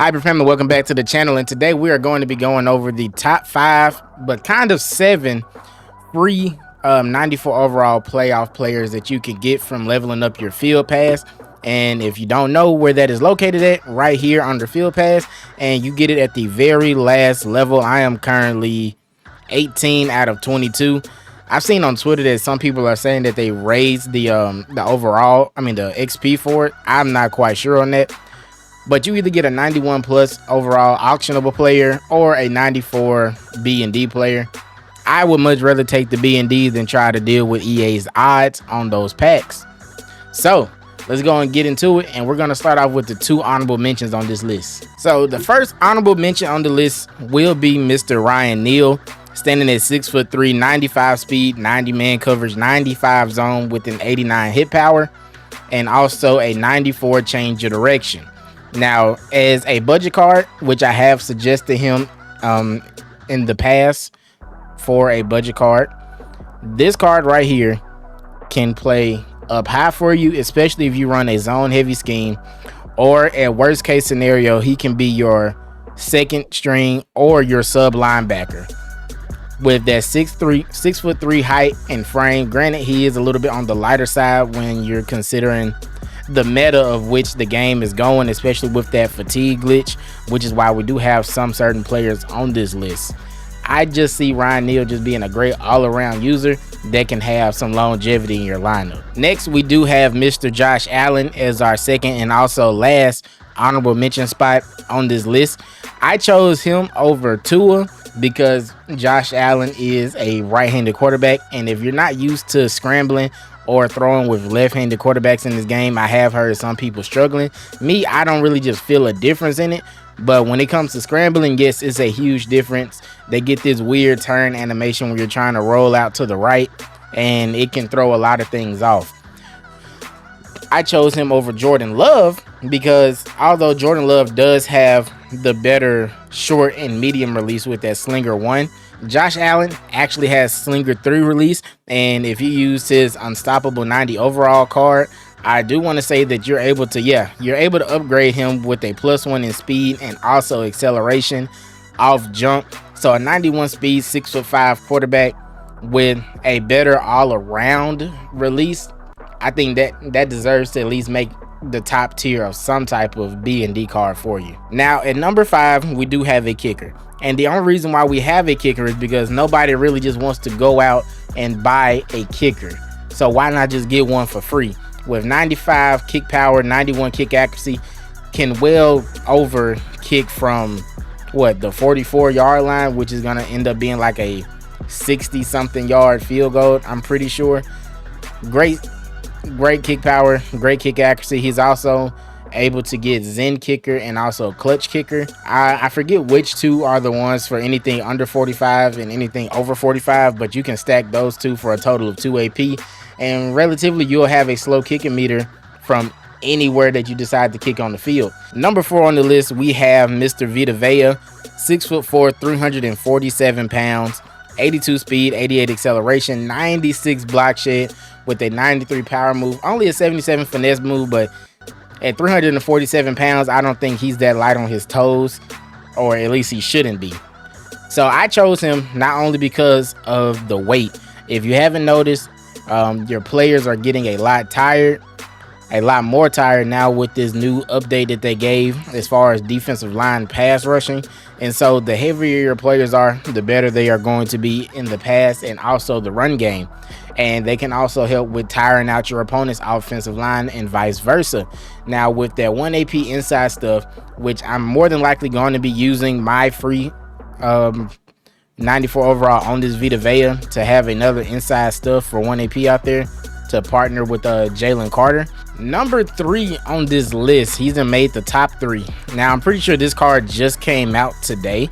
Hybrid family, welcome back to the channel, and today we are going to be going over the top 5 but kind of 7 free 94 overall playoff players that you can get from leveling up your field pass. And if you don't know where that is located at, right here under field pass, and you get it at the very last level. I am currently 18 out of 22. I've seen on Twitter that some people are saying that they raised the overall, the XP for it. I'm not quite sure on that. But you either get a 91 plus overall auctionable player or a 94 B and D player. I would much rather take the B and D than try to deal with EA's odds on those packs. So let's go and get into it, and we're going to start off with the 2 honorable mentions on this list. So the first honorable mention on the list will be Mr. Ryan Neal, standing at 6'3", 95 speed, 90 man coverage, 95 zone with an 89 hit power, and also a 94 change of direction. Now, as a budget card, which I have suggested him in the past for a budget card, this card right here can play up high for you, especially if you run a zone heavy scheme, or at worst case scenario, he can be your second string or your sub linebacker. With that 6'3" height and frame, granted he is a little bit on the lighter side when you're considering the meta of which the game is going, especially with that fatigue glitch, which is why we do have some certain players on this list. I just see Ryan Neal just being a great all-around user that can have some longevity in your lineup. Next, we do have Mr. Josh Allen as our second and also last honorable mention spot on this list. I chose him over Tua because Josh Allen is a right-handed quarterback, and if you're not used to scrambling or throwing with left-handed quarterbacks in this game, I have heard some people struggling. Me, I don't really just feel a difference in it, but when it comes to scrambling, yes, it's a huge difference. They get this weird turn animation where you're trying to roll out to the right, and it can throw a lot of things off. I chose him over Jordan Love because although Jordan Love does have the better short and medium release with that Slinger 1, Josh Allen actually has Slinger 3 release, and if you use his Unstoppable 90 overall card, I do want to say that you're able to upgrade him with a +1 in speed and also acceleration off jump. So a 91 speed, 6'5" quarterback with a better all-around release, I think that deserves to at least make the top tier of some type of B and D card for you. Now at number 5, we do have a kicker. And the only reason why we have a kicker is because nobody really just wants to go out and buy a kicker. So why not just get one for free? With 95 kick power, 91 kick accuracy, can well over kick from the 44-yard line, which is going to end up being like a 60-something yard field goal, I'm pretty sure. Great kick power, great kick accuracy. He's also able to get Zen kicker and also clutch kicker. I forget which two are the ones for anything under 45 and anything over 45, but you can stack those two for a total of 2 AP, and relatively you'll have a slow kicking meter from anywhere that you decide to kick on the field. Number 4 on the list, we have Mr. Vita Vea, 6'4", 347 pounds, 82 speed, 88 acceleration, 96 block shed with a 93 power move, only a 77 finesse move, but at 347 pounds, I don't think he's that light on his toes, or at least he shouldn't be. So I chose him not only because of the weight. If you haven't noticed, your players are getting a lot more tired now with this new update that they gave as far as defensive line pass rushing. And so the heavier your players are, the better they are going to be in the pass and also the run game. And they can also help with tiring out your opponent's offensive line and vice versa. Now with that 1 AP inside stuff, which I'm more than likely going to be using my free 94 overall on this Vita Vea to have another inside stuff for 1 AP out there to partner with Jalen Carter. Number 3 on this list, he's made the top 3. Now I'm pretty sure this card just came out today,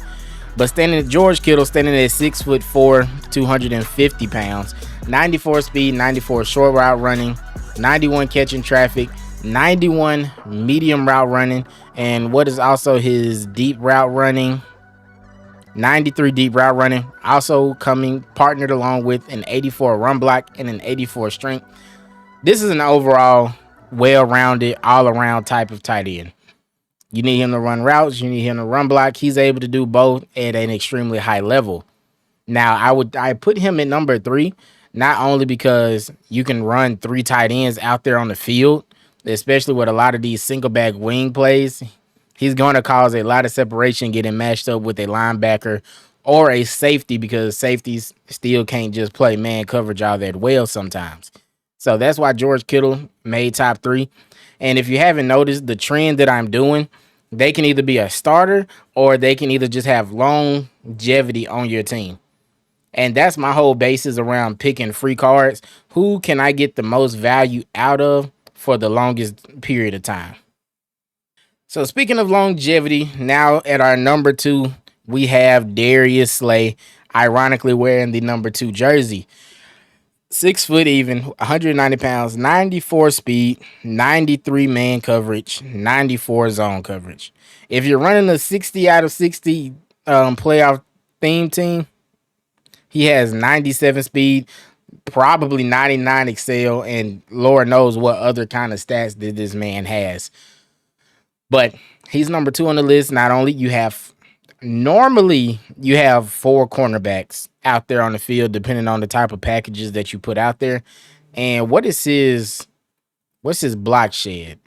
but George Kittle standing at 6'4", 250 pounds, 94 speed, 94 short route running, 91 catching traffic, 91 medium route running, and what is also his deep route running, 93 deep route running, also coming partnered along with an 84 run block and an 84 strength. This is an overall well-rounded, all-around type of tight end. You need him to run routes. You need him to run block. He's able to do both at an extremely high level. Now, I put him at number 3, not only because you can run 3 tight ends out there on the field, especially with a lot of these single back wing plays. He's going to cause a lot of separation getting matched up with a linebacker or a safety, because safeties still can't just play man coverage all that well sometimes. So that's why George Kittle made top 3. And if you haven't noticed, the trend that I'm doing, they can either be a starter or they can either just have longevity on your team. And that's my whole basis around picking free cards. Who can I get the most value out of for the longest period of time? So speaking of longevity, now at our number 2, we have Darius Slay, ironically wearing the number 2 jersey. 6 foot even, 190 pounds, 94 speed, 93 man coverage, 94 zone coverage. If you're running a 60 out of 60 playoff theme team, he has 97 speed, probably 99 excel, and Lord knows what other kind of stats that this man has. But he's number 2 on the list. Not only normally you have 4 cornerbacks out there on the field, depending on the type of packages that you put out there. And what's his block shed?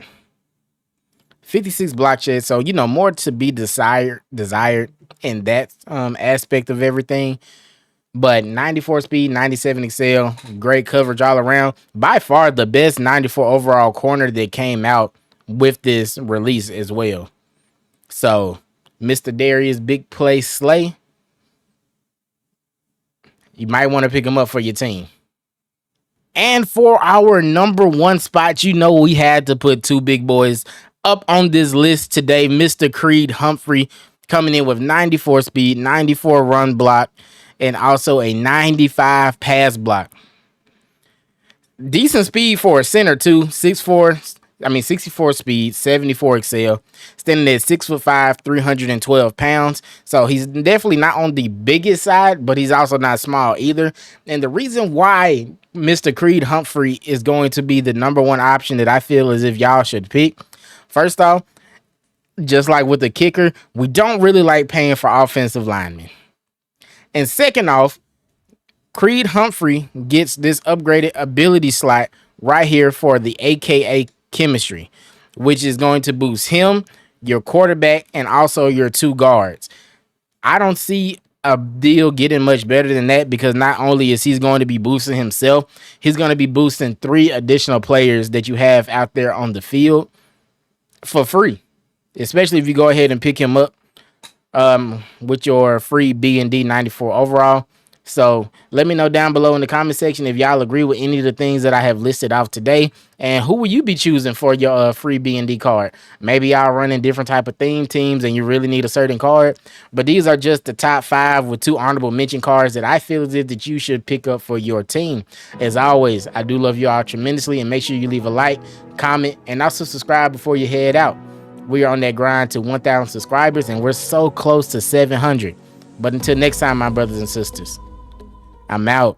56 block shed. So, more to be desired in that aspect of everything. But 94 speed, 97 excel, great coverage all around. By far the best 94 overall corner that came out with this release as well. So, Mr. Darius Big Play Slay, you might want to pick him up for your team. And for our number 1 spot, we had to put 2 big boys up on this list today. Mr. Creed Humphrey coming in with 94 speed, 94 run block, and also a 95 pass block. Decent speed for a center too. 64 speed, 74 excel, standing at 6'5", 312 pounds. So he's definitely not on the biggest side, but he's also not small either. And the reason why Mr. Creed Humphrey is going to be the number 1 option that I feel as if y'all should pick, first off, just like with the kicker, we don't really like paying for offensive linemen. And second off, Creed Humphrey gets this upgraded ability slot right here for the AKA chemistry, which is going to boost him, your quarterback, and also your 2 guards. I don't see a deal getting much better than that, because not only is he going to be boosting himself, he's going to be boosting 3 additional players that you have out there on the field for free, especially if you go ahead and pick him up with your free B&D 94 overall. So let me know down below in the comment section if y'all agree with any of the things that I have listed off today, and who will you be choosing for your free B&D card. Maybe y'all running different type of theme teams and you really need a certain card, but these are just the top 5 with 2 honorable mention cards that I feel as if that you should pick up for your team. As always, I do love you all tremendously, and make sure you leave a like, comment, and also subscribe before you head out. We are on that grind to 1,000 subscribers, and we're so close to 700. But until next time, my brothers and sisters, I'm out.